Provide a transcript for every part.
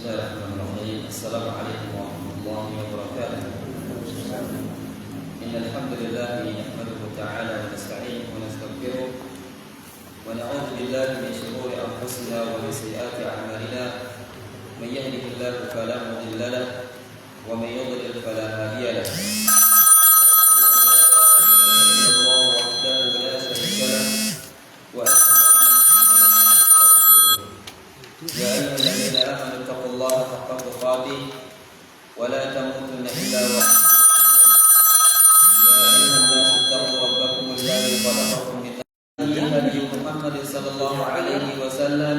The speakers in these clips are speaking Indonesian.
Bismillahirrahmanirrahim. Assalamualaikum warahmatullahi wabarakatuh. Innal hamdalillah nahmaduhu ta'ala wa nasta'inuhu wa nastaghfiruh wa na'udzu billahi min shururi anfusina wa min sayyiati a'malina. May yahdihillahu fala mudilla lahu wa may yudlil fala hadiya lahu. يا أيها الذين آمنوا اتقوا الله حق تقاته ولا تموتن إلا وأنتم يا أيها الناس اتقوا ربكم الذي خلقكم من نبي محمد صلى الله عليه وسلم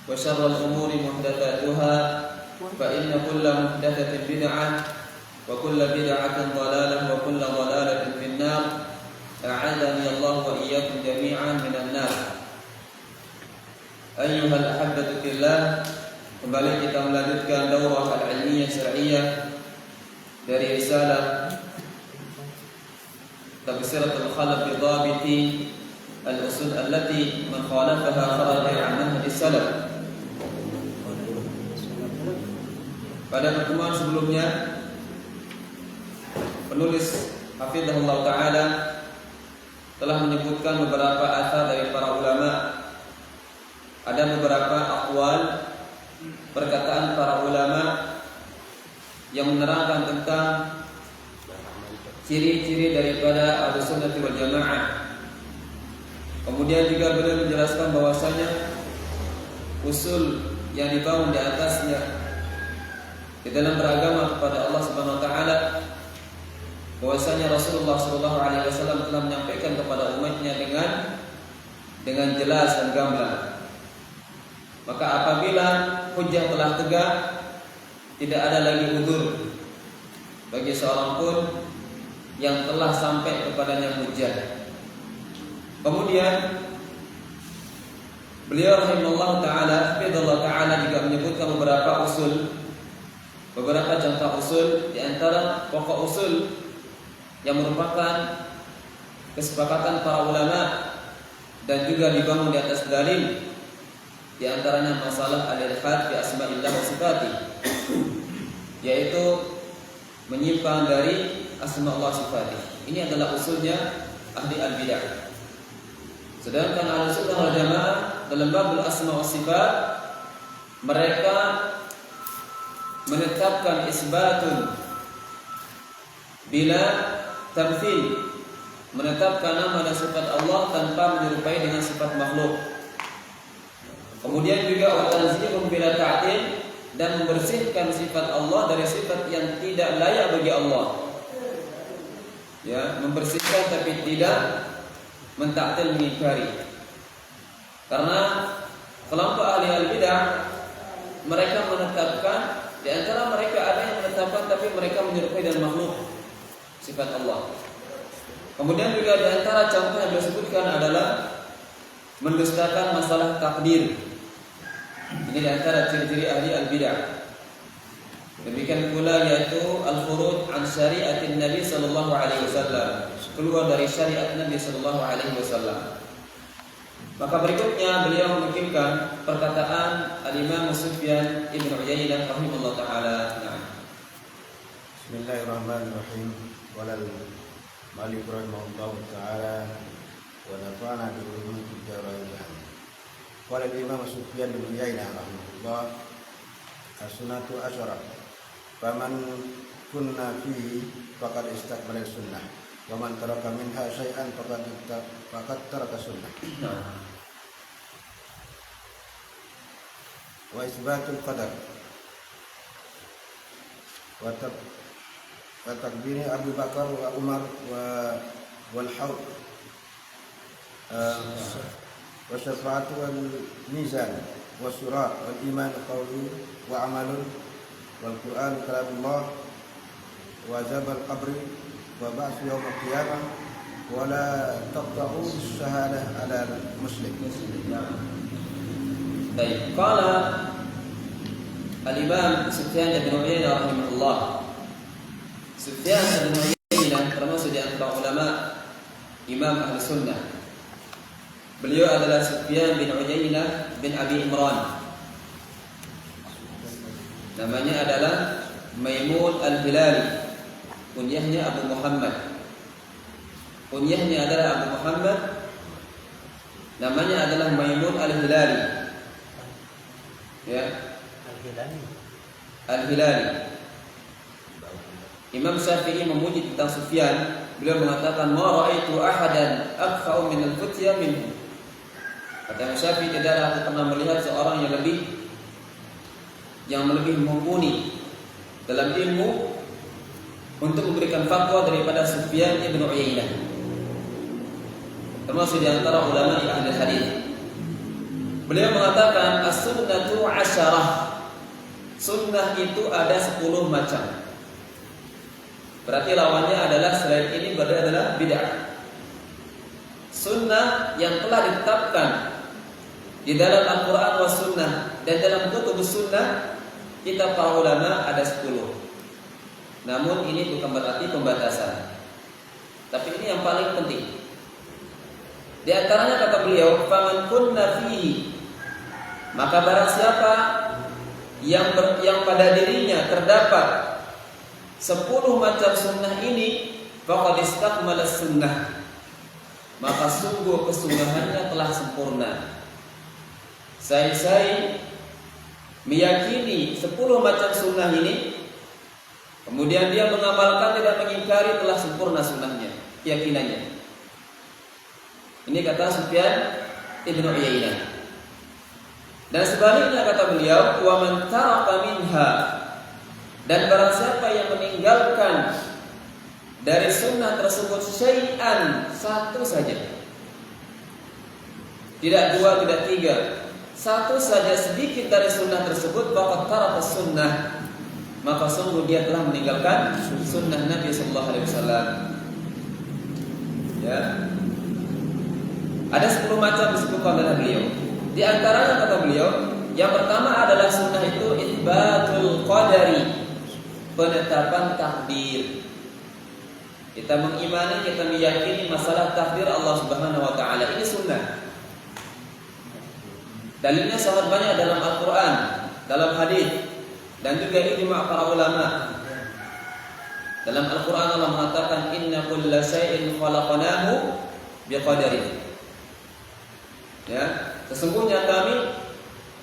وشر الأمور محدثاتها فإن كل محدثة بدعة وكل بدعة ضلالة وكل ضلالة في النار أعاذني الله وإياكم جميعا من النار. Ayyuhal ahabbatu fillah, kembali kita melanjutkan daurah al-ilmiyah syar'iyyah dari risalah Tabsiratul Khalaf bi Dhabiti al-usul allati man khalafaha kharaja 'an manhaj salaf. Pada pertemuan sebelumnya penulis hafizahullah taala telah menyebutkan beberapa asar dari para ulama. Ada beberapa aqwal, perkataan para ulama yang menerangkan tentang ciri-ciri daripada Ahlussunnah wal Jamaah. Kemudian juga beliau menjelaskan bahwasanya usul yang dibangun di atasnya di dalam beragama kepada Allah Subhanahu wa taala, bahwasanya Rasulullah sallallahu alaihi wasallam telah menyampaikan kepada umatnya dengan jelas dan gamblang. Maka apabila hujjah telah tegak, tidak ada lagi udzur bagi seorang pun yang telah sampai kepadanya hujjah. Kemudian beliau rahimahullah taala juga menyebutkan beberapa usul, beberapa contoh usul, di antara pokok usul yang merupakan kesepakatan para ulama dan juga dibangun di atas dalil. Di antaranya masalah al-ilhad fi asma'illah wa sifati, yaitu menyimpang dari asma Allah sifati. Ini adalah usulnya ahli al-bidah. Sedangkan Ahlussunnah wal Jamaah dalam babul asma wa sifat, mereka menetapkan isbatun bila tamthil, menetapkan nama dan sifat Allah tanpa menyerupai dengan sifat makhluk. Kemudian juga wa-tanzihun bila ta'til, dan membersihkan sifat Allah dari sifat yang tidak layak bagi Allah. Ya, membersihkan tapi tidak mentaktil, mengingkari. Karena kelompok ahli al-bidah, mereka menetapkan, di antara mereka ada yang menetapkan tapi mereka menyerupai dan makhluk sifat Allah. Kemudian juga di antara contoh yang disebutkan adalah mendustakan masalah takdir. Ini di antara ciri-ciri ahli al-bidah. Demikian pula yaitu al-khuruj an syariatin Nabi sallallahu alaihi wasallam, keluar dari syariat Nabi sallallahu alaihi wasallam. Maka berikutnya beliau menukilkan perkataan al-Imam Sufyan ibn Uyainah rahimahullah taala. Bismillahirrahmanirrahim. Walal Malik rahimahullah taala wa nafa'ana bi ulumil darain. Qala al-Imam Sufyan bin Uyainah rahimahullah, as-sunnatu asyara, faman kunna fihi faqad istakmala sunnah, wa man taraka minha syai'an faqad taraka sunnah. Wa isbatul qadar wa takbiri Abu Bakar wa Umar wal haud wa syafa'atu wal mizan wa surat wal iman qawlu wa amalun wal Qur'an kalamullah wa azabal qabri wa ba'su yawm al-qiyamah wa la taqta'u syahadah ala muslim. Baik, qala al-Imam Sufyan bin Uyainah rahimahullah. Sufyan bin Uyainah termasuk di antara ulama Imam Ahlussunnah. Beliau adalah Sufyan bin Uyainah bin Abi Imran. Namanya adalah Maimun Al-Hilali. Kunyahnya Abu Muhammad. Kunyahnya adalah Abu Muhammad. Namanya adalah Maimun Al-Hilali. Ya. Al-Hilali. Imam Syafi'i memuji tentang Sufyan. Beliau mengatakan, "Ma ra'aitu ahadan akfa'u min al-futya minhu." Kata Imam Syafi'i, tidaklah aku pernah melihat seorang yang lebih mumpuni dalam ilmu untuk memberikan fatwa daripada Sufyan ibn Uyainah, termasuk di antara ulama ahli hadis. Beliau mengatakan, "As-sunnatu 'asyarah." Sunnah itu ada 10 macam. Berarti lawannya adalah selain ini berarti adalah bid'ah. Sunnah yang telah ditetapkan di dalam Al-Quran wa Sunnah dan dalam kutubus Sunnah, kita para ulama ada 10. Namun ini bukan berarti pembatasan. Tapi ini yang paling penting. Di antaranya kata beliau, "Faman kunna fihi." Maka barang siapa yang pada dirinya terdapat 10 macam sunnah ini, faqad istakmala sunnah, maka sungguh kesungguhannya telah sempurna. Saya meyakini 10 macam sunnah ini, kemudian dia mengamalkan, tidak mengingkari, telah sempurna sunnahnya, keyakinannya. Ini kata Sufyan ibn Uyainah. Dan sebaliknya kata beliau, "Wa man taraka minha." Dan barang siapa yang meninggalkan dari sunnah tersebut syai'an, satu saja, tidak 2, tidak 3, satu saja sedikit dari sunnah tersebut, faqad taraka sunnah, maka sungguh dia telah meninggalkan sunnah Nabi sallallahu alaihi wasallam. Ya. Ada 10 macam disebutkan oleh beliau. Di antaranya kata beliau, yang pertama adalah sunnah itu itsbatul qadari, penetapan takdir. Kita mengimani, kita meyakini masalah takdir Allah Subhanahu wa taala. Ini sunnah. Dalilnya sangat banyak dalam Al-Qur'an, dalam hadis, dan juga ijma' para ulama. Dalam Al-Qur'an Allah mengatakan, "Inna kulla syai'in khalaqnahu biqadarin." Ya, sesungguhnya kami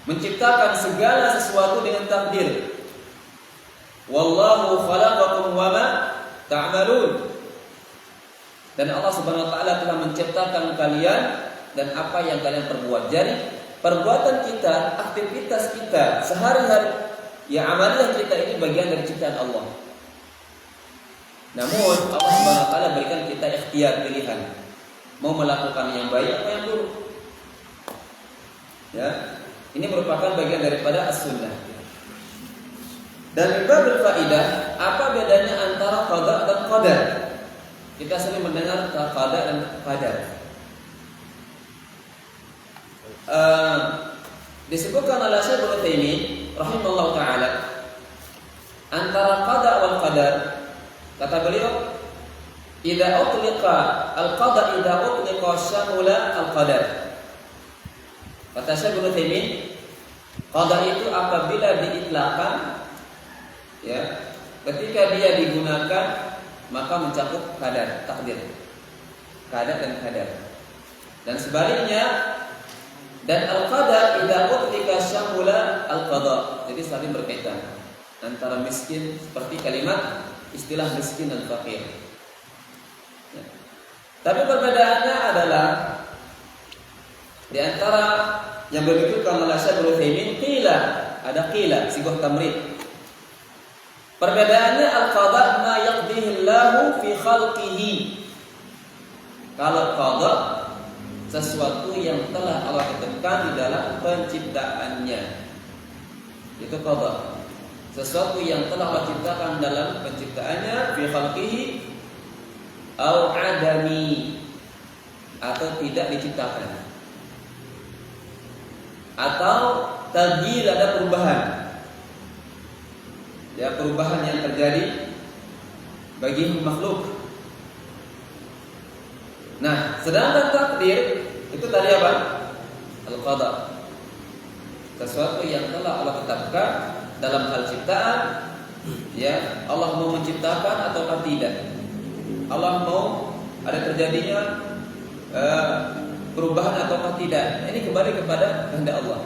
menciptakan segala sesuatu dengan takdir. Wallahu khalaqakum wama ta'malun. Dan Allah Subhanahu wa taala telah menciptakan kalian dan apa yang kalian perbuat. Jadi perbuatan kita, aktivitas kita sehari-hari, ya amaliyah kita ini bagian dari ciptaan Allah. Namun Allah Subhanahu wa taala berikan kita ikhtiar, pilihan, mau melakukan yang baik atau yang buruk. Ya, ini merupakan bagian daripada as-sunnah. Dan babil faidah, apa bedanya antara qada dan qadar? Kita sering mendengar qada dan qadar. Disebutkan oleh Syekh Ibnu Taimiyah rahimahullah taala, antara qada wal qadar, kata beliau, idza utliqa al-qada idza utliqa syamula al-qadar. Kata Syekh Ibnu Taimiyah, qada itu apabila diitlaqkan, ya, ketika dia digunakan maka mencakup qadar, takdir. Qadar dan qadar. Dan sebaliknya, dan al-qadar idza utlika syamula al-qada. Jadi saling berkaitan antara miskin, seperti kalimat istilah miskin dan fakir. Ya. Tapi perbedaannya adalah di antara yang berbeda oleh Syekh Ibnu Taimiyah, qila, ada qila, sigah tamrid. Perbedaannya al-qada ma yaqdihi Allahu fi khalqihi. Kalau qada, sesuatu yang telah Allah tetapkan di dalam penciptaannya, itu qada. Sesuatu yang telah Allah ciptakan dalam penciptaannya, fi khalqihi au adami, atau tidak diciptakan, atau taghyir, ada perubahan. Ya, perubahan yang terjadi bagi makhluk. Nah, sedangkan takdir itu tadi apa? Al-qada. Sesuatu yang telah Allah tetapkan dalam hal ciptaan, ya, Allah mau menciptakan ataukah tidak. Allah mau ada terjadinya perubahan ataukah tidak. Ini kembali kepada kehendak Allah.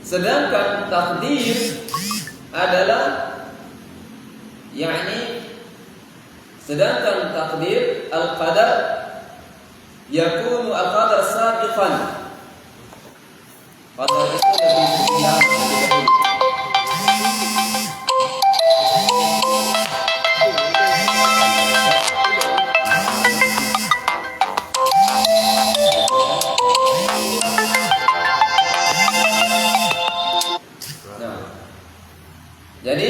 Sedangkan takdir adalah sedangkan takdir al-qadar yakunu al-qadar sabiqan. Qadar itu lebih dahulu. Jadi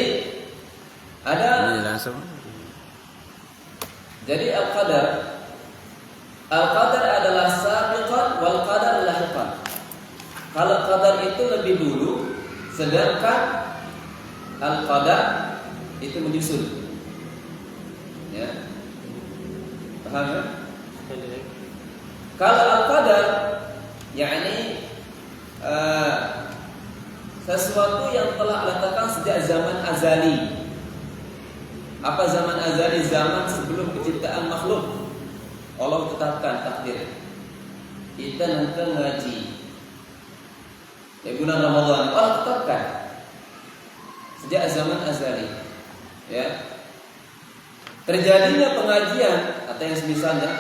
Jadi al-qadar adalah sabiqan wal qadar lahiqan. Kalau qadar itu lebih dulu, sedangkan al-qadar itu menyusul. Ya. Paham ya? Kalau al-qadar sesuatu yang telah letakkan sejak zaman azali. Apa zaman azali? Zaman sebelum penciptaan makhluk. Allah tetapkan takdir. Kita nanti ngaji bulan Ramadan, Allah tetapkan sejak zaman azali. Ya. Terjadinya pengajian atau yang semisalnya,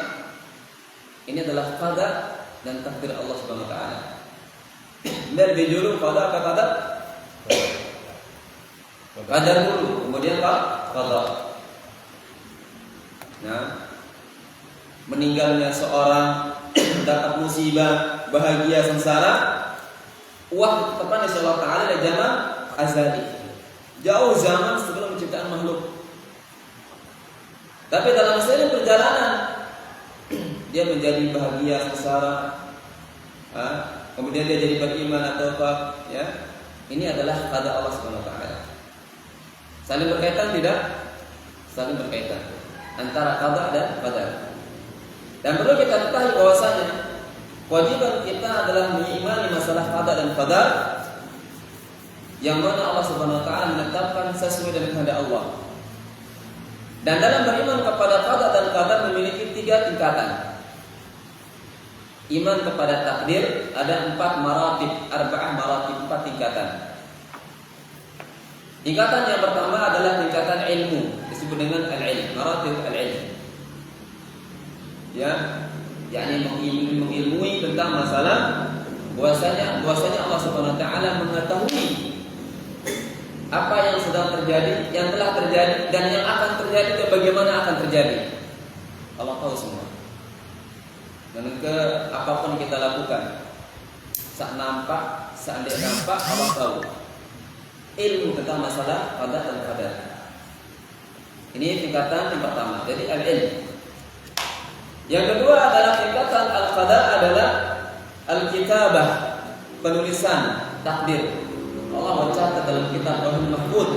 ini adalah qadar dan takdir Allah Subhanahu wa taala. Dan bijulu qadar apa qadar? Qadar dulu, kemudian qadar. Nah, meninggalnya seorang, dapat musibah, bahagia, sengsara, tepan insya Allah Ta'ala dari zaman azali, jauh zaman sebelum penciptaan makhluk. Tapi dalam seiring perjalanan dia menjadi bahagia, sengsara, kemudian dia jadi beriman atau apa, ya. Ini adalah qadar Allah Subhanahu wa taala. Saling berkaitan tidak? Saling berkaitan antara qadar dan qadar. Dan perlu kita ketahui bahwasanya kewajiban kita adalah mengimani masalah qadar dan qadar yang mana Allah Subhanahu wa taala menetapkan sesuai dengan kehendak Allah. Dan dalam beriman kepada qadar dan qadar memiliki 3 tingkatan. Iman kepada takdir ada 4 maratib, 4 tingkatan. Tingkatan yang pertama adalah tingkatan ilmu, disebut dengan al-ilm, maratib al-ilm. Ya, yakni mengilmui tentang masalah bahwasanya Allah Subhanahu wa taala mengetahui apa yang sedang terjadi, yang telah terjadi dan yang akan terjadi dan bagaimana akan terjadi. Allah tahu semua. Dan apapun kita lakukan, saat nampak, saat tidak nampak, Allah tahu. Ilmu tentang masalah qadar dan qadar. Ini tingkatan yang pertama. Jadi al-ilm. Yang kedua adalah tingkatan al-qadar adalah al-kitabah, penulisan takdir. Allah mencatat dalam kitab Lauhul Mahfuz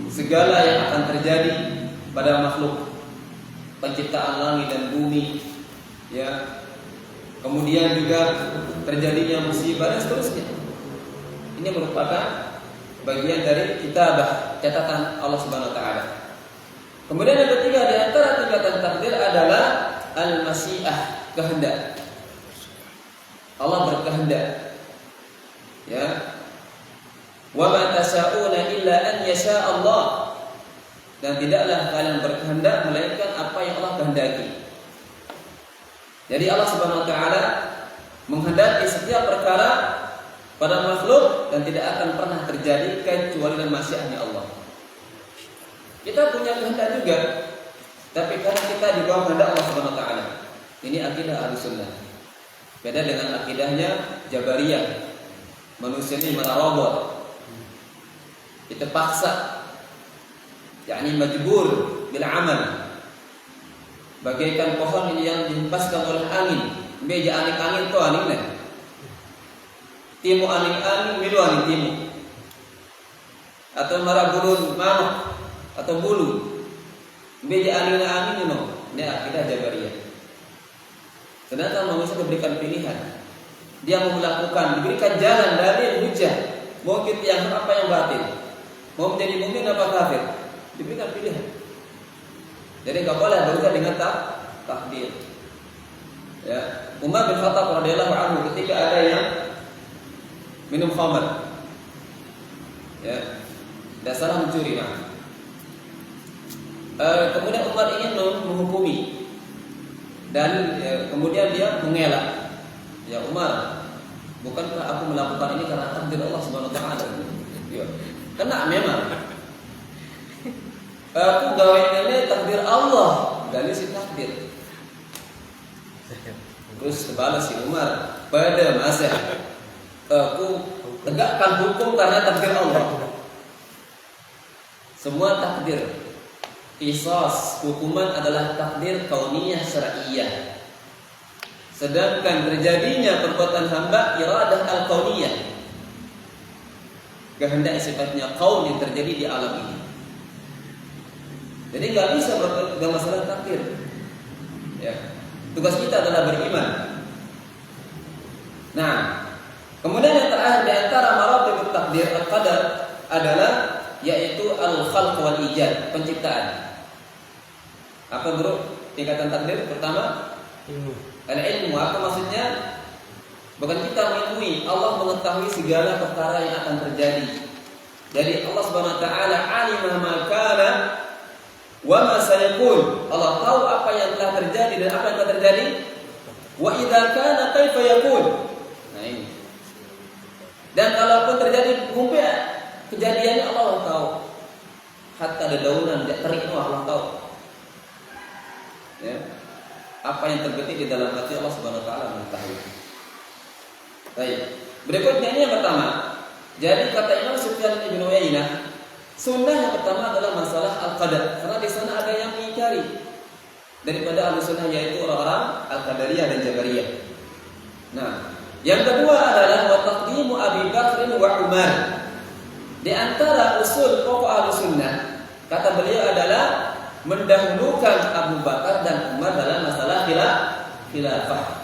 segala yang akan terjadi pada makhluk, penciptaan langit dan bumi, ya. Kemudian juga terjadinya musibah dan seterusnya. Ini merupakan bagian dari kitabah, catatan Allah Subhanahu wa taala. Kemudian yang ketiga di antara tingkatan takdir adalah al-masyiah, kehendak. Allah berkehendak. Ya. Wa ma tasyauna illa an yasha Allah. Dan tidaklah kalian berkehendak melainkan apa yang Allah kehendaki. Jadi Allah Subhanahu wa taala menghendaki setiap perkara pada makhluk dan tidak akan pernah terjadi kecuali dengan masyiatnya Allah. Kita punya kehendak juga, tapi karena kita di bawah kehendak Allah Subhanahu wa taala. Ini akidah Ahlussunnah. Beda dengan akidahnya Jabariyah. Manusia ini marabot. Itu paksa. yakni majbur bil amal. Bagaikan pohon ini yang dihempaskan oleh angin. Beja angin to angin lah. Timu angin milu angin timu. Atau marah bulun manuk atau bulu. Beja angin no. Ini akidah Jabariyah. Sedangkan manusia diberikan pilihan. Dia mau melakukan, diberikan jalan dari hujah Mau kita yang apa yang batin? Mau menjadi mukmin apa kafir? Diberikan pilihan. Jadi nggak boleh berubah dengan takdir. Ya, Umar bin Khattab radhiyallahu anhu ketika ada yang minum khamar, ya, tidak salah mencuri, kemudian Umar ingin menghukumi dan kemudian dia mengelak. Ya Umar, bukankah aku melakukan ini karena takdir Allah Subhanahu wa taala? Ya. Kena memang. Aku gawe ini takdir Allah, dari si takdir. Terus terbalas si Umar, pada masa aku tegakkan hukum karena takdir Allah. Semua takdir, qisas, hukuman adalah takdir kauniyah syar'iyyah. Sedangkan terjadinya perbuatan hamba iradah al-kauniyah, kehendak sifatnya kaun yang terjadi di alam ini. Jadi nggak bisa bermasalah masalah takdir. Ya. Tugas kita adalah beriman. Nah, kemudian yang terakhir di antara maratib takdir al-qadar adalah yaitu al-khalq wal ijad, penciptaan. Apa bro? Tingkatan takdir pertama ilmu. Al-ilmu apa maksudnya? Bukan kita mengilmui, Allah mengetahui segala perkara yang akan terjadi. Jadi Allah Subhanahu wa taala alimah ma kana wa ma sayakun. Allah tahu apa yang telah terjadi dan apa yang akan terjadi. Wa idza kana kaifa yakun. Nah ini. Dan kalaupun terjadi mungkin kejadiannya Allah tahu. Hatta dedaunan terik Allah tahu. Ya. Apa yang terbetik di dalam hati Allah Subhanahu wa taala mengetahui. Baik. Berikutnya ini yang pertama. Jadi kata Imam Sufyan bin Uyainah, sunnah yang pertama adalah masalah al-qadar, karena di sana ada yang mengingkari daripada al-sunnah, yaitu orang-orang al-qadariyah dan jabariyah. Nah, yang kedua adalah wa taqdimu Abi Bakr wa Umar. Di antara usul pokok al-sunnah, kata beliau adalah mendahulukan Abu Bakar dan Umar dalam masalah khilafah.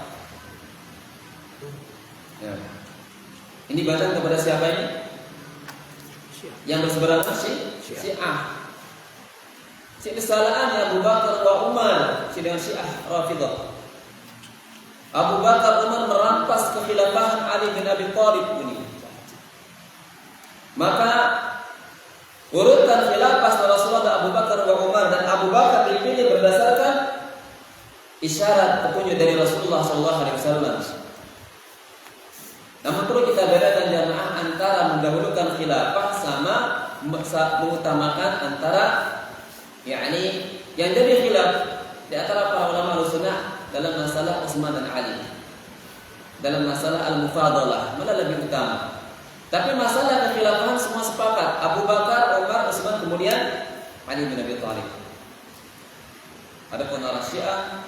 Ya. Ini badan kepada siapa ini? Yang berseberangan Syiah. Kesalahan Abu Bakar wa Umar dengan Syiah Rafidah. Abu Bakar Umar merampas kekhilafahan Ali bin Abi Thalib ini. Maka urutan khilafah Rasulullah Abu Bakar wa Umar, dan Abu Bakar dipilih berdasarkan isyarat petunjuk dari Rasulullah SAW. Namun perlu kita bedakan jamaah antara mendahulukan khilafah sama mengutamakan antara yakni yang jadi khilaf di antara para ulama Ahlussunnah dalam masalah Utsman dan Ali, dalam masalah al-mufadalah mana lebih utama. Tapi masalah kekhilafahan semua sepakat, Abu Bakar, Umar, Utsman, kemudian Ali bin Abi Thalib. Ada orang Syiah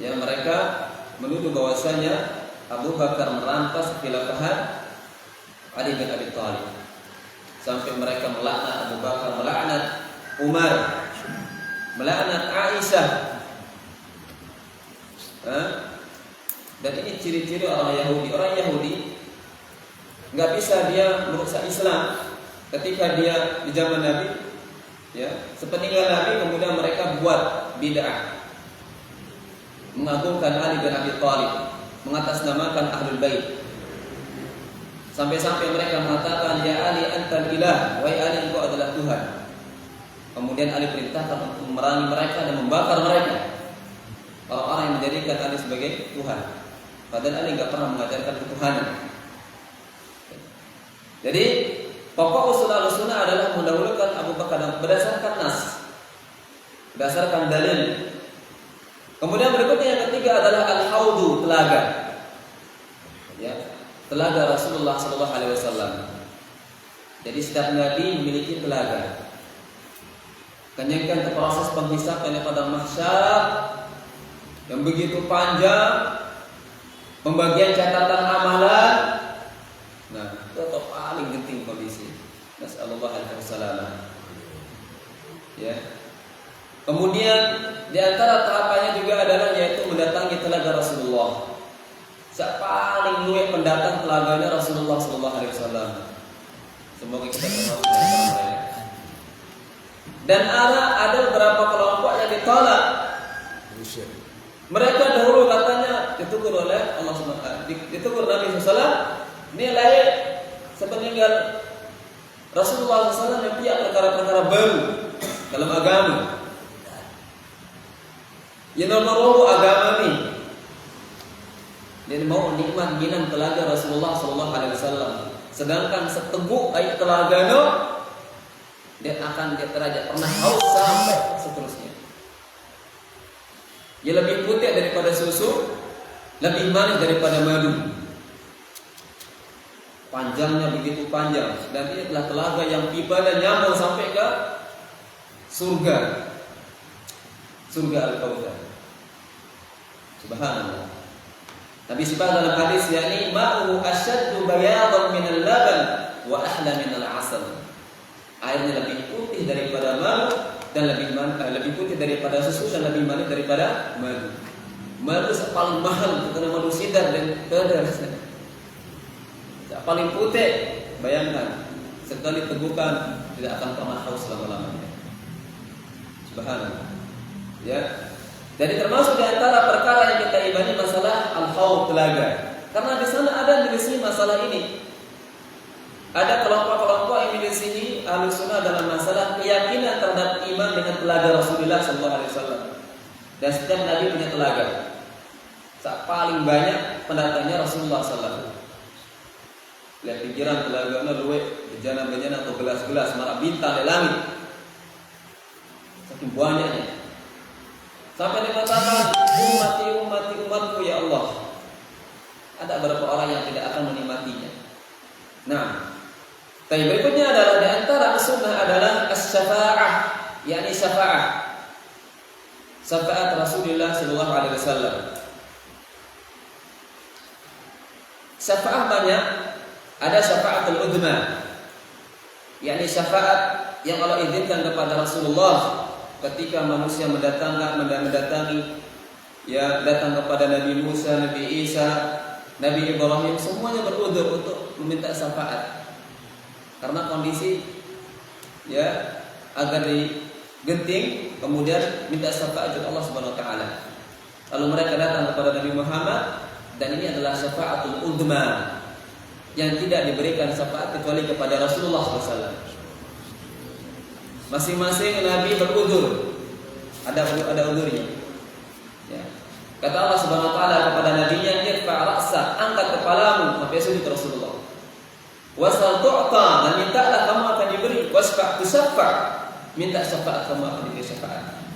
yang mereka menuduh bahwasanya Abu Bakar merampas kekhilafahan Ali bin Abi Thalib, sampai mereka melaknat Abu Bakar, melaknat Umar, melaknat Aisyah. Dan ini ciri-ciri orang Yahudi. Orang Yahudi nggak bisa dia merusak Islam ketika dia di zaman Nabi, ya, sepeninggal Nabi, kemudian mereka buat bid'ah, mengagungkan Ali bin Abi Thalib, mengatasnamakan Ahlul Bait, sampai-sampai mereka mengatakan ya Ali antal ilah, wahai Ali engkau adalah Tuhan. Kemudian Ali perintahkan untuk memerangi mereka dan membakar mereka, orang-orang yang menjadikan Ali sebagai Tuhan, padahal Ali nggak pernah mengajarkan ketuhanan. Jadi pokok usul Ahlussunnah adalah mendahulukan Abu Bakar berdasarkan nas, berdasarkan dalil. Kemudian berikutnya yang ketiga adalah al-haudu, telaga. Ya, telaga Rasulullah SAW. Jadi setiap nabi memiliki telaga. Kenyangkan ke proses penghisapan pada mahsyar yang begitu panjang, pembagian catatan amalan. Nah, itu paling penting kondisi. Nasallallahu alaihi wasallam. Ya. Kemudian di antara tahapannya juga adalah yaitu mendatangi telaga Rasulullah. Paling luwih pendatang telaganya Rasulullah SAW. Semoga kita termasuk di antara mereka. Dan ada beberapa kelompok yang ditolak. Mereka dahulu katanya ditegur oleh Allah SWT, ditegur Nabi SAW, nilai sepeninggal Rasulullah SAW yang punya perkara-perkara baru dalam agama. Yang nomor agama ni, dia mau nikmat minum telaga Rasulullah SAW. Sedangkan seteguk air telaga no, dia akan dia terajak pernah haus sampai seterusnya. Dia lebih putih daripada susu, lebih manis daripada madu. Panjangnya begitu panjang, dan ini adalah telaga yang tiba dan nyambung sampai ke surga, surga Al-Kautsar. Subhanallah. Nabi sebut dalam hadis, yakni ma'u asyaddu bayadan min al-laban wa ahla min al-'asal. Airnya lebih putih daripada madu dan lebih putih daripada susu dan lebih manis daripada madu. Madu paling mahal karena madu sidar dan kedah rasanya. Paling putih, bayangkan sekali tegukan tidak akan pernah haus selama-lamanya. Subhanallah. Ya. Jadi termasuk di antara perkara yang kita imani masalah al-haud telaga. Karena di sana ada menyelisih masalah ini. Ada kelompok-kelompok yang menyelisihi Ahlussunnah dalam masalah keyakinan terhadap iman dengan telaga Rasulullah SAW. Dan setiap Nabi punya telaga. Paling banyak pendatangnya Rasulullah SAW. Lihat pikiran telaganya luwe bejana-bejana atau gelas-gelas marah bintang di langit. Saking banyaknya. Sampai dikatakan umatku ya Allah. Ada beberapa orang yang tidak akan menikmatinya. Nah, tapi berikutnya adalah di antara sunnah adalah as-syafa'ah, yakni syafa'ah. Syafaat Rasulullah sallallahu alaihi wasallam. Syafa'ah banyak. Ada syafa'atul udma, yakni syafaat yang Allah izinkan kepada Rasulullah ketika manusia mendatangi ya datang kepada Nabi Musa, Nabi Isa, Nabi Ibrahim, semuanya berudzur untuk meminta syafaat karena kondisi ya agar digenting, kemudian minta syafaat dari Allah Subhanahu wa taala. Lalu mereka datang kepada Nabi Muhammad dan ini adalah syafaatul udma yang tidak diberikan syafaat kecuali kepada Rasulullah SAW. Masing-masing Nabi berudzur, ada udzurnya. Ya. Kata Allah Subhanahu Wa Taala kepada Nabi-Nya, "Irfa' ra'sak, angkat kepalamu," sampai sujud Rasulullah. Wasal tu'ta, dan mintalah kamu akan diberi. Wasfa' tusaffa', minta syafaat kamu akan diberi syafaat.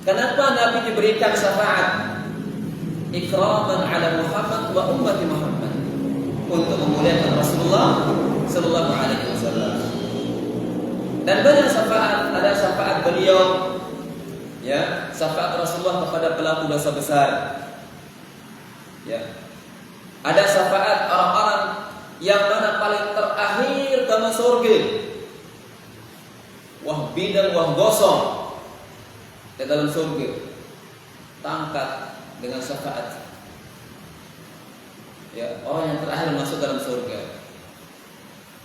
Kenapa Nabi diberikan syafaat? Ikraman 'ala Muhammad wa ummati Muhammad. Untuk memuliakan Rasulullah sallallahu alaihi wasallam. Dan banyak syafaat, ada syafaat beliau ya, syafaat Rasulullah kepada pelaku dosa besar. Ya. Ada syafaat orang-orang yang mana paling terakhir ke surga. Wah bidang wah gosong di dalam surga. Tangkat dengan syafaat. Ya, orang yang terakhir masuk dalam surga.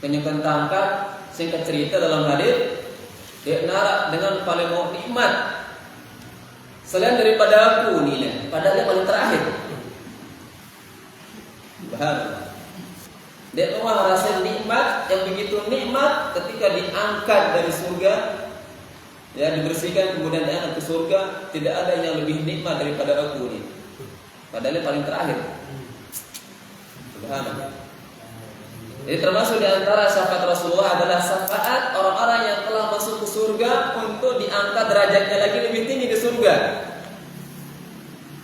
Penyukan tangkat, singkat cerita dalam hadis, dia narak dengan paling mau nikmat selain daripada aku ni, padahal dia paling terakhir. Bahaya. Dia mau merasa nikmat yang begitu nikmat ketika diangkat dari surga, ya dibersihkan kemudian diangkat ke surga, tidak ada yang lebih nikmat daripada aku ni. Padahal dia paling terakhir. Jadi termasuk di antara syafaat Rasulullah adalah syafaat orang-orang yang telah masuk ke surga untuk diangkat derajatnya lagi lebih tinggi di surga.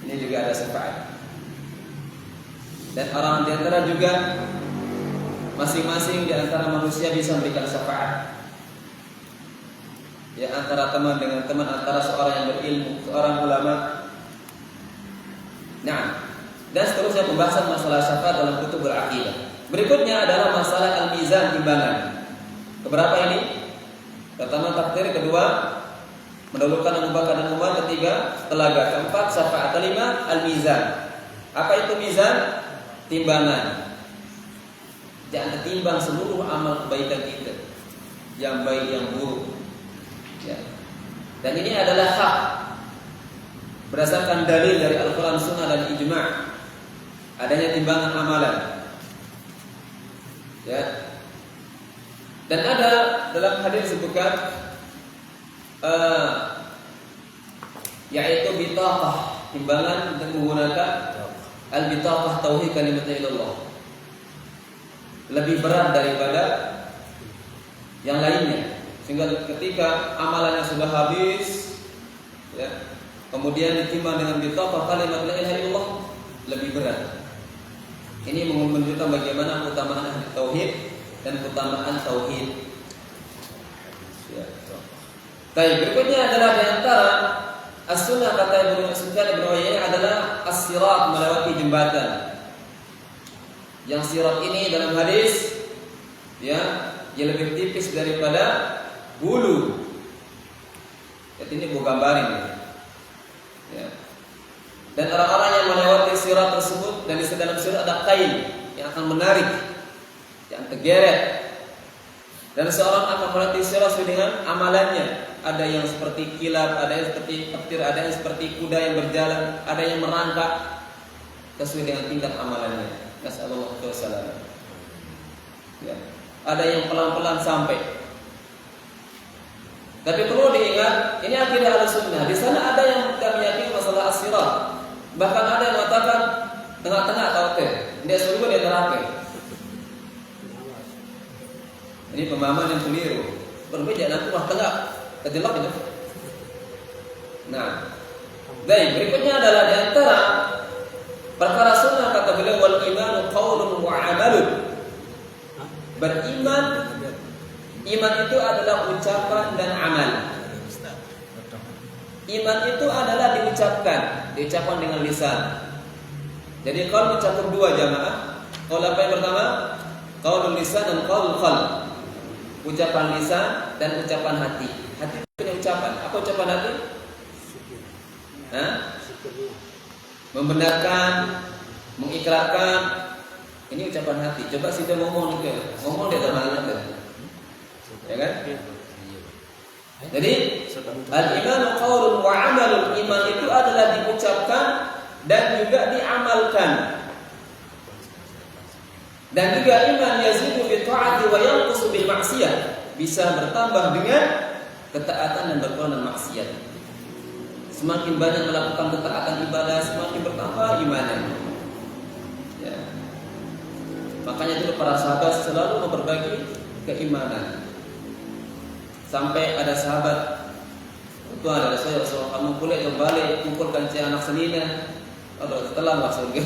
Ini juga ada syafaat. Dan orang di antara juga masing-masing di antara manusia bisa memberikan syafaat. Ya antara teman dengan teman, antara seorang yang berilmu, seorang ulama. Nah, dan seterusnya pembahasan masalah syafaat dalam kutubul aqidah. Berikutnya adalah masalah al-mizan, timbangan. Keberapa ini? Pertama takdir, kedua mendahulukan Abu Bakar dan Umar, ketiga telaga, keempat syafaat, kelima al-mizan. Apa itu mizan? Timbangan. Jangan timbang seluruh amal kebaikan kita. yang baik yang buruk. Ya. Dan ini adalah hak berdasarkan dalil dari Al-Quran, Sunnah dan Ijma', adanya timbangan amalan. Ya. Dan ada dalam hadis disebutkan yaitu bitaqah, timbangan untuk menggunakan al-bitaqah tauhid kalimat ilallah, lebih berat daripada yang lainnya, sehingga ketika amalannya sudah habis, ya, kemudian ditimbang dengan bitaqah kalimat la ilaha illallah, lebih berat. Ini menunjukkan bagaimana keutamaan ahli tauhid dan keutamaan tauhid. Ya. Baik, berikutnya adalah di antara as-sunnah, kata Ibnu Sufyan Ibnu Uyainah, adalah as-sirat, melewati jembatan. Yang sirat ini dalam hadis ya, yang lebih tipis daripada bulu. Jadi ini bukan gambarin. Ya. Dan orang-orang yang melewati sirat tersebut, dan di dalam sirat ada kain yang akan menarik, yang tergeret. Dan seorang akan melewati sirat sesuai dengan amalannya. Ada yang seperti kilap, ada yang seperti petir, ada yang seperti kuda yang berjalan, ada yang merangkak sesuai dengan tingkat amalannya. Nasallallahu alaihi wasallam. Ya. Ada yang pelan-pelan sampai. Tapi perlu diingat, ini akidah Ahlussunnah. Di sana ada yang tidak meyakini masalah as-sirat. Bahkan ada yang mengatakan tengah-tengah tauhid, dia surga dia neraka. Ini pemahaman yang keliru. Berbeda nanti tengah kejelak itu. Nah, baik, berikutnya adalah di antara perkara sunnah, kata beliau, wal imanu qaulun wa amalun. Beriman, iman itu adalah ucapan dan amal. Iman itu adalah diucapkan dengan lisan. Jadi qaul mencakup dua, jamaah. Qaul apa yang pertama? Qaulul lisan dan qaulul qalb. Ucapan lisan dan ucapan hati. Hati punya ucapan. Apa ucapan hati? Membenarkan, mengikrarkan. Ini ucapan hati. Coba kita ngomong dia terang kan? Ya kan? Jadi al-iman qaulun wa amalun. Iman itu adalah diucapkan dan juga diamalkan. Dan juga iman yazidu bi ta'ati wa yanqusu bil ma'siyah, bisa bertambah dengan ketaatan dan berkurang dengan maksiat. Semakin banyak melakukan ketaatan ibadah, semakin bertambah imannya. Ya. Makanya dulu para sahabat selalu memperbaiki keimanan. Sampai ada sahabat, itu ada Rasulullah, kamu boleh kembali kumpulkan anak senina, setelah masuk surga.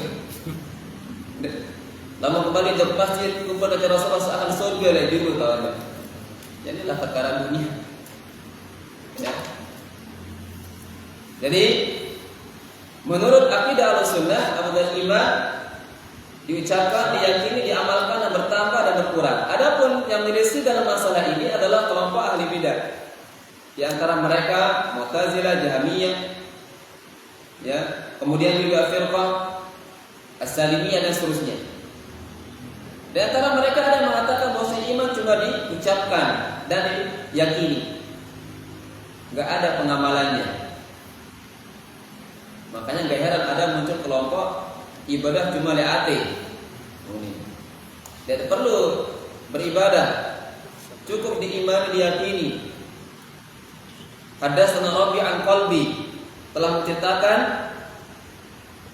Lama kembali ke masjid, kumpulkan Rasulullah seakan surga lah dulu tahu. Jadilah perkara dunia. Ya. Jadi menurut akidah Ahlussunnah, apabila iman diucapkan, diyakini, diamalkan dan bertambah dan berkurang. Adapun yang menyelisih dalam masalah ini adalah kelompok ahli bidah. Di antara mereka Mu'tazilah, Jahmiyah, ya, kemudian juga Firqah As-Salimiyah dan seterusnya. Di antara mereka ada yang mengatakan bahwa iman cuma diucapkan dan diyakini, enggak ada pengamalannya. Makanya enggak heran ada muncul kelompok ibadah cuma li'ati. Tidak perlu beribadah, cukup diimani, diyakini. Hadatsana Rabbi an qalbi, telah menceritakan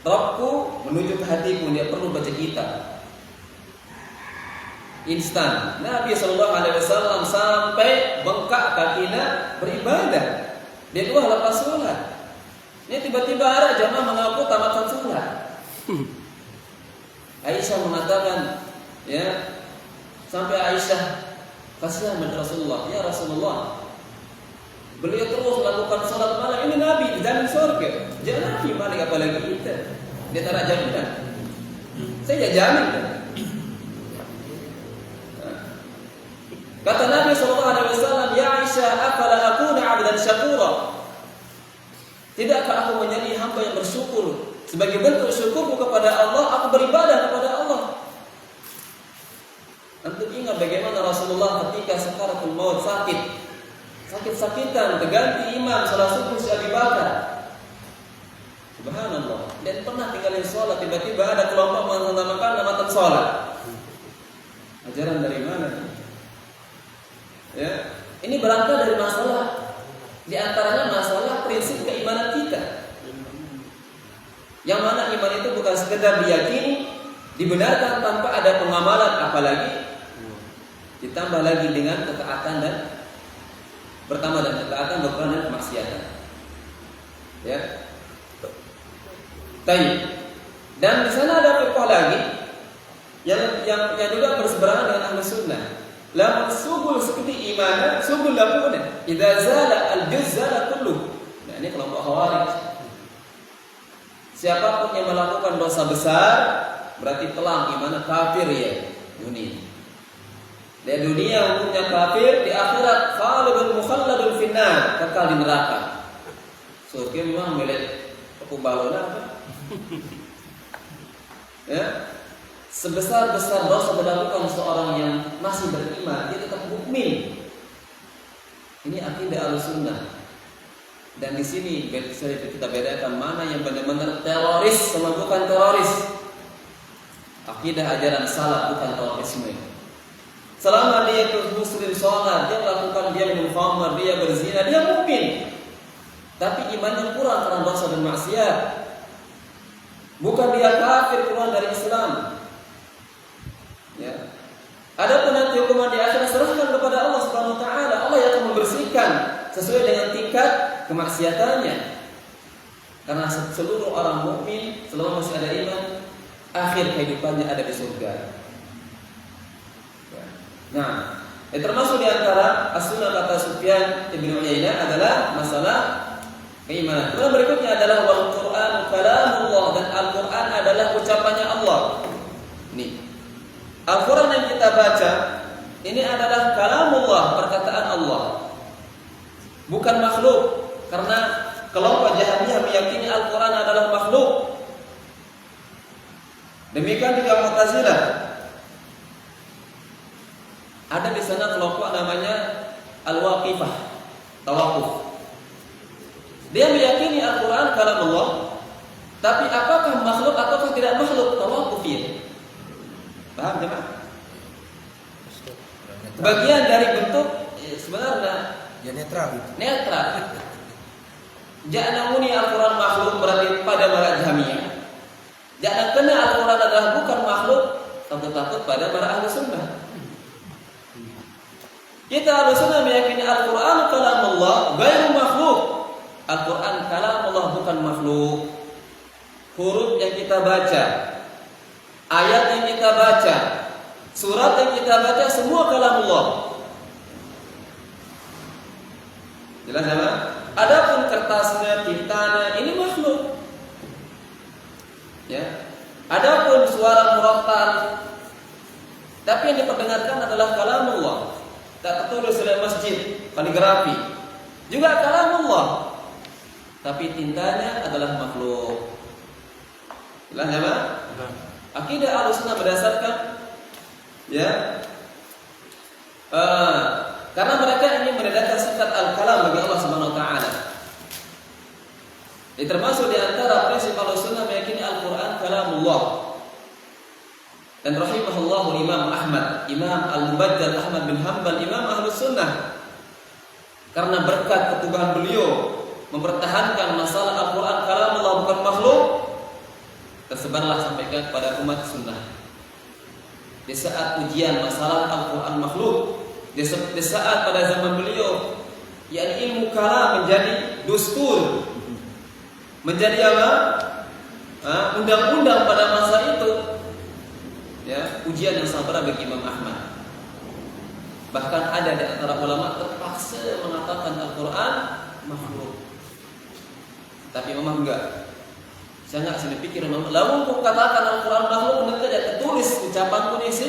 Rabbku menuju ke hatiku, dia perlu baca kitab. Instan. Nabi SAW sampai bengkak kakinya beribadah. Dia dua lepas sholat. Ini tiba-tiba ada jamaah mengaku tamatkan sholat. Aisyah mengatakan, ya, sampai Aisyah kasihan dengan Rasulullah. Ya Rasulullah, beliau terus melakukan sholat malam. Ini Nabi dijamin surga. Jangan Nabi malam apalagi kita. Dia tak ada jaminan. Saya jamin kan. Kata Nabi SAW, ya Aisyah, afala akuna 'abdan syakura. Tidakkah aku menjadi hamba yang bersyukur? Sebagai bentuk syukurku kepada Allah, aku beribadah kepada Allah. Antum ingat bagaimana Rasulullah ketika sakaratul maut sakit-sakitan terganti imam salat subuh si Abu Bakar. Subhanallah. Dan pernah tinggalin sholat, tiba-tiba ada kelompok menamakan namatan sholat. Ajaran dari mana? Ya, ini berangkat dari masalah. Di antaranya masalah prinsip keimanan kita. Yang mana iman itu bukan sekedar diyakini, dibenarkan tanpa ada pengamalan, apalagi ditambah lagi dengan ketaatan dan bertambah dan ketaatan berkurang dan kemaksiatan. Ya. Baik. Dan di sana ada fiqh lagi yang juga berseberangan dengan ahli sunnah. La subul seperti iman, subul labuna. Idza zala al-juz zala kullu. Nah, ini kelompok Khawarij. Siapapun yang melakukan dosa besar berarti telah iman kafir ya dunia. Di dunia hukumnya kafir, di akhirat khalidun mukhalladun finnar, kekal di neraka. Surga memang milik pembalon apa? Ya, sebesar-besar dosa dilakukan seorang yang masih beriman, dia tetap mukmin. Ini akidah Ahlussunnah. Dan di sini kita bedakan mana yang benar-benar teroris sama bukan teroris. Akidah ajaran salaf bukan terorisme. Selama dia muslim sholat, dia melakukan, dia minum khamar, dia berzina, dia mukmin. Tapi imannya kurang karena dosa dan maksiat. Bukan dia kafir keluar dari Islam. Ya. Adapun nanti hukuman di akhirat serahkan kepada Allah Subhanahu wa taala. Allah yang akan membersihkan sesuai dengan tingkat kemaksiatannya. Karena seluruh orang mukmin selama masih ada iman, akhir kehidupannya ada di surga. Ya. Nah, termasuk di antara as-sunnah kata Sufyan Ibn Uyainah adalah masalah keimanan. Kemudian berikutnya adalah wal Qur'an kalamullah, dan Al-Qur'an adalah ucapannya Allah. Nih. Al-Qur'an yang kita baca ini adalah kalamullah, perkataan Allah. Bukan makhluk, karena kelompok Jahmiyah meyakini Al-Qur'an adalah makhluk. Demikian juga Mu'tazilah. Ada di sana kelompok namanya Al-Waqifah, tawakuf. Dia meyakini Al-Quran kalam Allah, tapi apakah makhluk ataukah tidak makhluk? Tawakufiyah. Paham jemaah? Bagian dari bentuk sebenarnya ya netral gitu. Netral. Jangan muni Al-Quran makhluk berarti pada para Jahmiyah. Jangan kena Al-Quran adalah bukan makhluk, takut pada para ahli sunnah. Kita ahli sunnah meyakini Al-Quran kalam Allah, ghairu makhluk. Al-Quran kalam Allah bukan makhluk. Huruf yang kita baca, ayat yang kita baca, surat yang kita baca, semua kalam Allah. Jelas ya? Adapun kertasnya, tintanya, ini makhluk. Ya. Adapun suara murattal, tapi yang diperdengarkan adalah kalam Allah. Tak tertulis oleh masjid, kaligrafi, juga kalam Allah. Tapi tintanya adalah makhluk. Jelas ya, Pak? Akidah Ahlussunnah berdasarkan ya, karena mereka ingin menandakan sifat al-kalam bagi Allah Subhanahu wa taala. Ini termasuk di antara prinsip Ahlussunnah meyakini Al-Qur'an kalamullah. Dan rahimahullah Imam Ahmad, Imam Al-Mubaddal Ahmad bin Hanbal, Imam Ahlussunnah, karena berkat ketubahan beliau mempertahankan masalah Al-Quran kalamullah bukan makhluk, tersebarlah sampaikan kepada umat sunnah. Di saat ujian masalah Al-Quran makhluk, di saat pada zaman beliau yakni ilmu kalam menjadi dustur, menjadi apa? Undang-undang pada masa itu. Ya, ujian yang sangat berat bagi Imam Ahmad. Bahkan ada di antara ulama terpaksa mengatakan Al-Quran makhluk. Tapi Imam enggak. Saya enggak sini pikir Imam, lalu kok katakan Al-Quran makhluk, nanti ada tertulis ucapan pun isi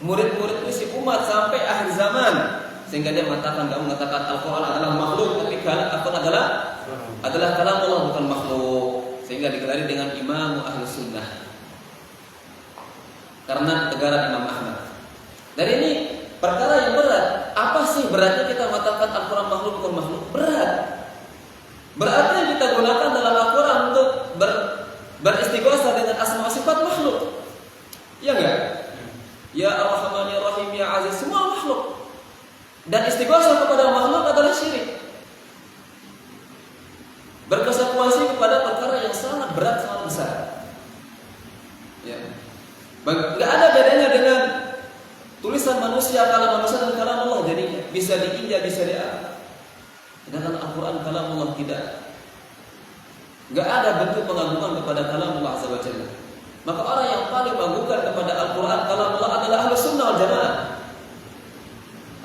murid-murid isi umat sampai akhir zaman, sehingga dia mengatakan Al-Quran adalah makhluk, tapi Al-Quran adalah kalam Allah bukan makhluk, sehingga digelari dengan Imam Ahlus Sunnah karena ketegaran Imam Ahmad. perkara yang berat. Apa sih beratnya kita mengatakan Al-Quran makhluk bukan makhluk? Berat. Berarti yang kita gunakan dalam Al-Quran untuk beristighosa dengan asma wa sifat makhluk. Iya enggak? Ya Ar-Rahman Ya Rahim Ya Aziz, semua makhluk. Dan istighosa kepada makhluk adalah syirik. Berkonsekuensi kepada perkara yang sangat berat, sangat besar. Ya. Enggak ada bedanya dengan tulisan manusia, kalam manusia dan kalam Allah. Jadi bisa diinjak, bisa diangkat. Sedangkan Al-Quran kalam Allah tidak. Enggak ada bentuk pengagungan kepada kalam Allah Azza wa Jalla. Maka orang yang paling mengagungkan kepada Al-Quran kalam Allah adalah Ahlus Sunnah wal Jamaah.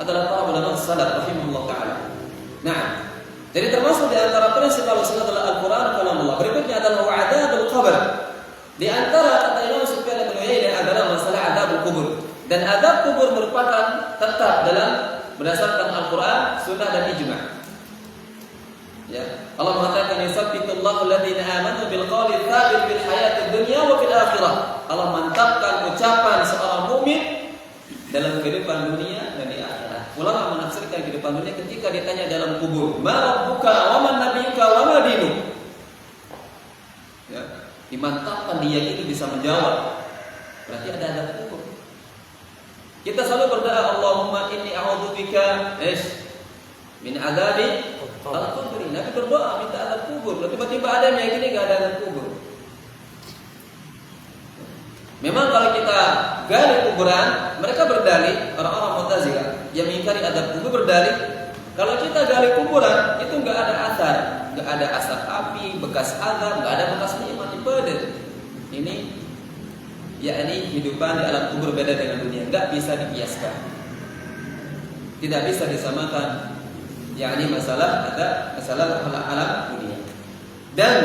Adalah para ulama salaf rahimahullah taala. Nah, jadi termasuk di antara prinsip Ahlus Sunnah adalah Al-Quran kalam Allah. Berikutnya adalah wa'adabul qabr. Di antara kata Imam Sufyan bin Uyainah adalah masalah adabul kubur. Dan adab kubur merupakan tetap dalam berdasarkan Al-Quran, Sunnah dan ijma'. Ya, Allah mengatakan yusabbitullahu alladziina aamanu bil qawli tsabit fil hayatid dunya wa fil akhirah. Allah mantapkan ucapan seorang mukmin dalam kehidupan dunia dan di akhirat. Ulama menafsirkan kehidupan dunia ketika ditanya dalam kubur, "Ma rabbuka wa man nabiyyuka wa ma dinuk?" Ya, dimantapkan dia itu bisa menjawab. Berarti ada adab kubur. Kita selalu berdoa, Allahumma inni a'udzubika min adzabi al-kubur. Nabi berdoa minta adab kubur. Lalu tiba-tiba ada yang meyakini enggak ada adab kubur. Memang kalau kita gali kuburan, mereka berdalih, orang-orang Mu'tazilah yang mengingkari adab kubur berdalih, kalau kita gali kuburan itu enggak ada asar, enggak ada asap api, bekas azab, enggak ada bekas mati pedet. Ini yakni kehidupan di alam kubur beda dengan dunia, enggak bisa dikiaskan. Tidak bisa disamakan. Yakni masalah alam dunia. Dan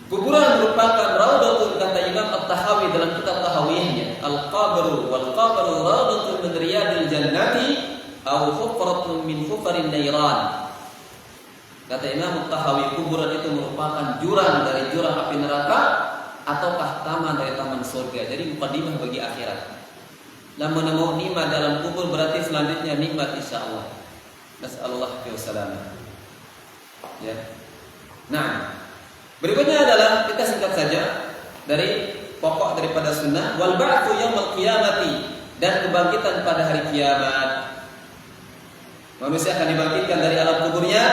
kuburan merupakan raudhatun, kata Imam At-Tahawi dalam kitab Tahawiyahnya, al-qabru wal qabru raudhatun min riyadil jannati aw hufratun min hufarin nairan. Kata Imam At-Tahawi, kuburan itu merupakan jurang dari jurang api neraka ataukah taman dari taman surga. Jadi mukadimah bagi akhirat. Dan menemukan nikmat dalam kubur berarti selanjutnya nikmat insyaallah. Nas'alullah biwassalamah. Ya. Nah, berikutnya adalah kita singkat saja dari pokok daripada sunnah, wal ba'tsu yaumil qiyamati, dan kebangkitan pada hari kiamat. Manusia akan dibangkitkan dari alam kuburnya.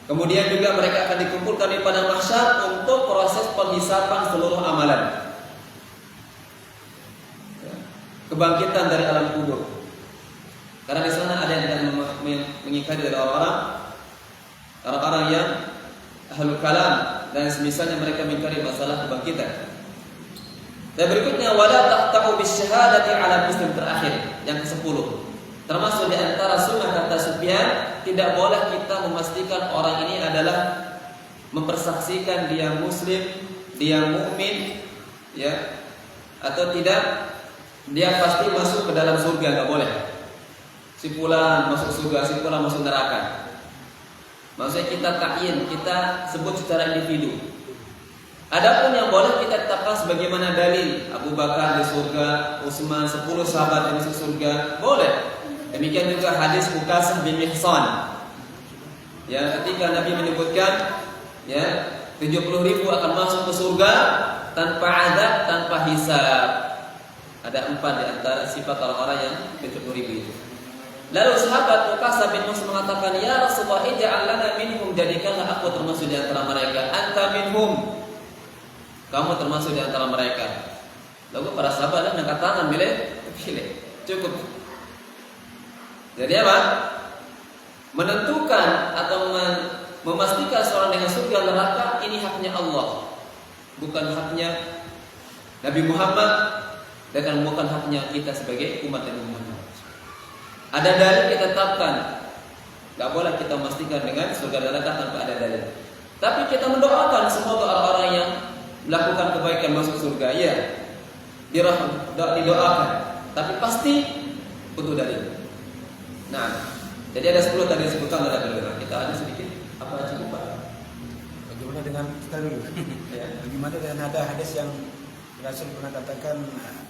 Kemudian juga mereka akan dikumpulkan di padang mahsyar untuk proses penghisapan seluruh amalan. Kebangkitan dari alam kubur. Karena di sana ada yang mengingkari dari orang-orang yang ahlul kalam dan semisalnya mereka mengingkari masalah kebangkitan. Dan berikutnya wala taqta'u bisyahadati 'ala muslim, terakhir yang ke-10. Termasuk di antara sunnah kata Sufyan, tidak boleh kita memastikan orang ini adalah mempersaksikan dia muslim, dia mukmin, ya, atau tidak, dia pasti masuk ke dalam surga, enggak boleh. Si fulan masuk surga, si fulan masuk neraka. Maksudnya kita ta'yin, kita sebut secara individu. Adapun yang boleh kita tetapkan sebagaimana dalil, Abu Bakar di surga, Utsman 10 sahabat yang masuk surga, boleh. Demikian juga hadis Ukasah bin Mihsan. Ya, ketika Nabi menyebutkan ya 70.000 akan masuk ke surga tanpa azab, tanpa hisab. Ada 4 di antara sifat orang-orang yang 70.000 itu. Lalu sahabat Ukasah bin Mihsan mengatakan, "Ya Rasulullah, ij'al lana minhum, jadikanlah aku termasuk di antara mereka." Anta minhum. Kamu termasuk di antara mereka. Lalu para sahabat angkat tangan, pilih. Cukup. Jadi apa? Menentukan atau memastikan seorang dengan surga neraka ini haknya Allah, bukan haknya Nabi Muhammad, dan bukan haknya kita sebagai umat Nabi Muhammad. Ada dalil kita tetapkan. Gak boleh kita memastikan dengan surga neraka tanpa ada dalil. Tapi kita mendoakan semoga orang-orang yang melakukan kebaikan masuk surga, ya, didoakan. Tapi pasti butuh dalil. Nah, jadi ada 10 tadi disebutkan oleh beliau. Kita ada sedikit apa cukup Pak? Bagaimana dengan kita dulu? Ya. Bagaimana dengan ada hadis yang Rasul pernah katakan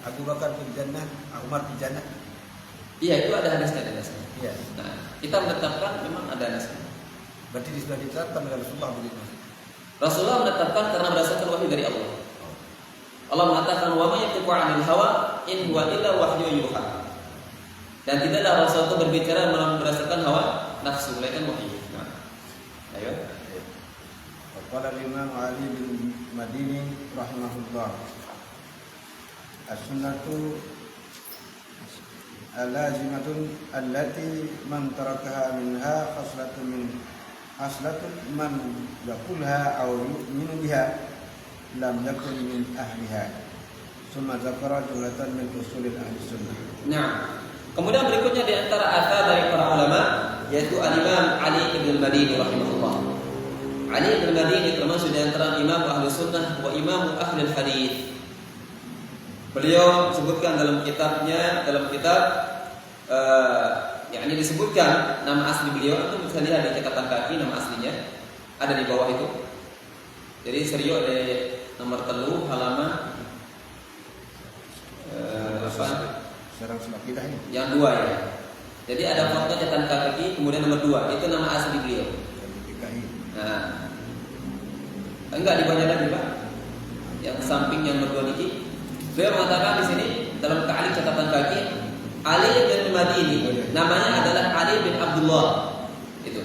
Abu Bakar fil jannah, Umar fil jannah. Iya, itu ada hadisnya. Iya. Nah, kita menetapkan memang ada hadisnya. Berarti sudah ditetapkan oleh Rasulullah begitu. Rasulullah menetapkan karena berdasarkan wahyu dari Allah. Allah mengatakan wa may yantiqu 'anil hawa in huwa illa wahyu yuha. Dan tidaklah Rasul itu berbicara berdasarkan hawa nafsu, melainkan wahyu. Nah, ayo. Qala Imam Ali bin Madini rahimahullah. As-sunnatu al-lazimatun allati man tarakaha minha khaslatun man yaqulha aw yu'minu biha lam yakun min ahliha. Summa dzakara jumlatan min usulil ahli sunnah. Nah, kemudian berikutnya di antara athar dari para ulama yaitu Al-Imam Ali bin Madini rahimahullah. Ali bin Madini termasuk di antara imam ahli sunnah wa imam ahli hadis. Beliau sebutkan dalam kitab yakni disebutkan nama asli beliau, itu bisa lihat di catatan kaki nama aslinya ada di bawah itu. Jadi serius ada nomor telu halaman Sarang Sumakidah ini. Yang 2 ya. Jadi ada foto catatan kaki kemudian nomor 2 itu nama asli beliau. Nah, enggak di bawahnya lagi Pak. Yang samping yang nomor 2 ini. Beliau mengatakan di sini dalam ta'liq catatan kaki Ali bin Madini, namanya adalah Ali bin Abdullah. Itu.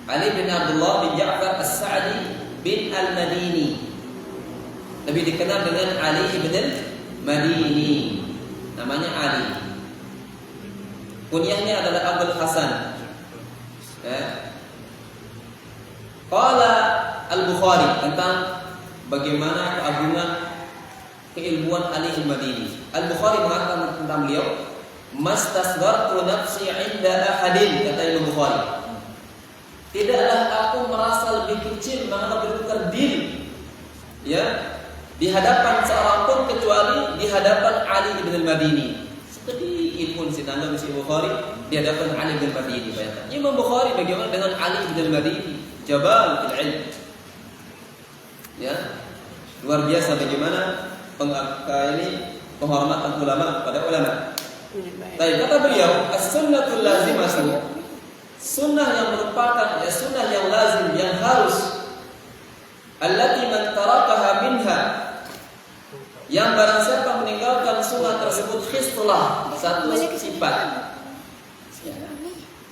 Ali bin Abdullah bin Ja'far As-Sa'di bin Al-Madini. Lebih dikenal dengan Ali bin Madini. Namanya Ali. Kunyahnya adalah Abdul Hasan. Qala Al-Bukhari tentang bagaimana keagungan keilmuan Ali al-Madini. Al-Bukhari mengatakan tentang beliau, "Mastasghartu nafsi 'inda ahadin," kata Imam Bukhari. Tidaklah aku merasa lebih kecil menganggap diriku terdiri ya di hadapan seorang pun kecuali di hadapan Ali bin al-Madini. Sedikit pun sinanda mesti Bukhari di hadapan Ali bin al-Madini. Bayangkan Imam Bukhari bagaimana dengan Ali bin al-Madini, jabal fil ilm. Ya, luar biasa bagaimana ini penghormatan ulama kepada ulama. Baik, kata beliau, as-sunnatul lazimah, sunnah yang merupakan sunnah yang lazim, yang harus, allati man tarakaha minha, yang barang siapa meninggalkan sunnah tersebut khistlah, satu sifat.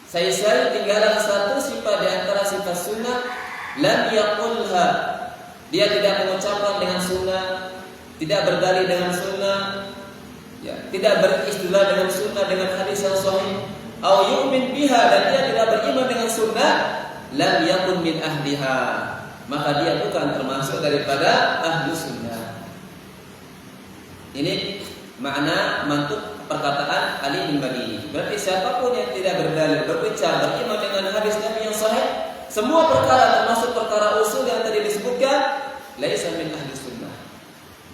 Saya tinggalkan satu sifat di antara sifat sunnah, lam yaqulha, dia tidak mengucapkan dengan sunnah, tidak berdalil dengan sunnah, ya, tidak beristilah dengan sunnah dengan hadis yang sahih, au yu'min biha, dan dia tidak beriman dengan sunnah, lam yakun min ahliha, maka dia bukan termasuk daripada ahli sunnah. Ini makna mantuk perkataan Ali bin Madini. Berarti siapapun yang tidak berdalil, berbicara, beriman dengan hadis Nabi yang sahih, semua perkara termasuk perkara usul yang tadi disebutkan, laisa min ahli sunnah,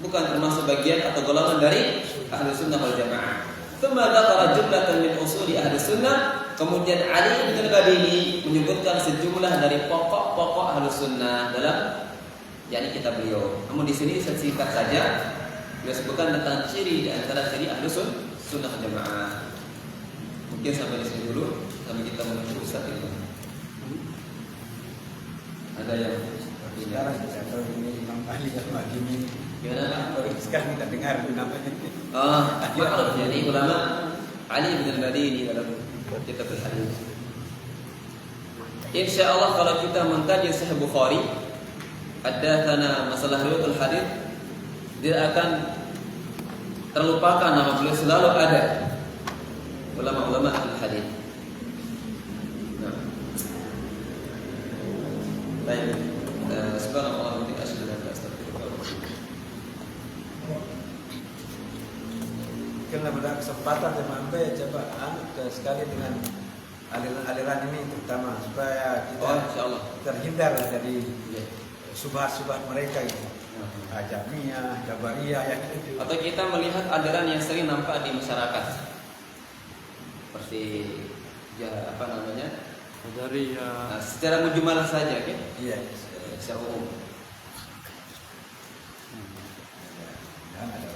bukan termasuk bagian atau golongan dari ahli sunnah wal jamaah. Tsumma dzakara jumlatan min usuli ahli sunnah. Kemudian Ali bin Madini menyebutkan sejumlah dari pokok-pokok ahli sunnah dalam kitab beliau. Namun di sini singkat saja beliau sebutkan tentang ciri di antara ciri ahli sunnah jamaah. Mungkin sampai di sini dulu sampai kita menuju Ustaz itu. Ada yang sekarang saya tahu ini Imam Ali al-Madini. Gimana? Sekarang kita dengar namanya. Ma'ruf jadi ulama Ali bin Madini dalam kitab al-hadis. Insyaallah kalau kita mengkaji Sahih Bukhari, haddatsana masalah riwayat hadis, tidak akan terlupakan nama beliau, selalu ada ulama-ulama al-hadis. Nah. Baik. Subhanallah wa bihamdihi asyhadu an la ilaha illa anta astaghfiruka. Karena pada kesempatan teman B coba sekali dengan aliran-aliran ini terutama supaya kita terhindar dari subhat-subhat mereka itu. Ajamiyah, Jabariyah yang itu. Atau kita melihat aliran yang sering nampak di masyarakat. Seperti Qadariyah. Nah, secara mujmalah saja kan? Iya, secara umum. kan ada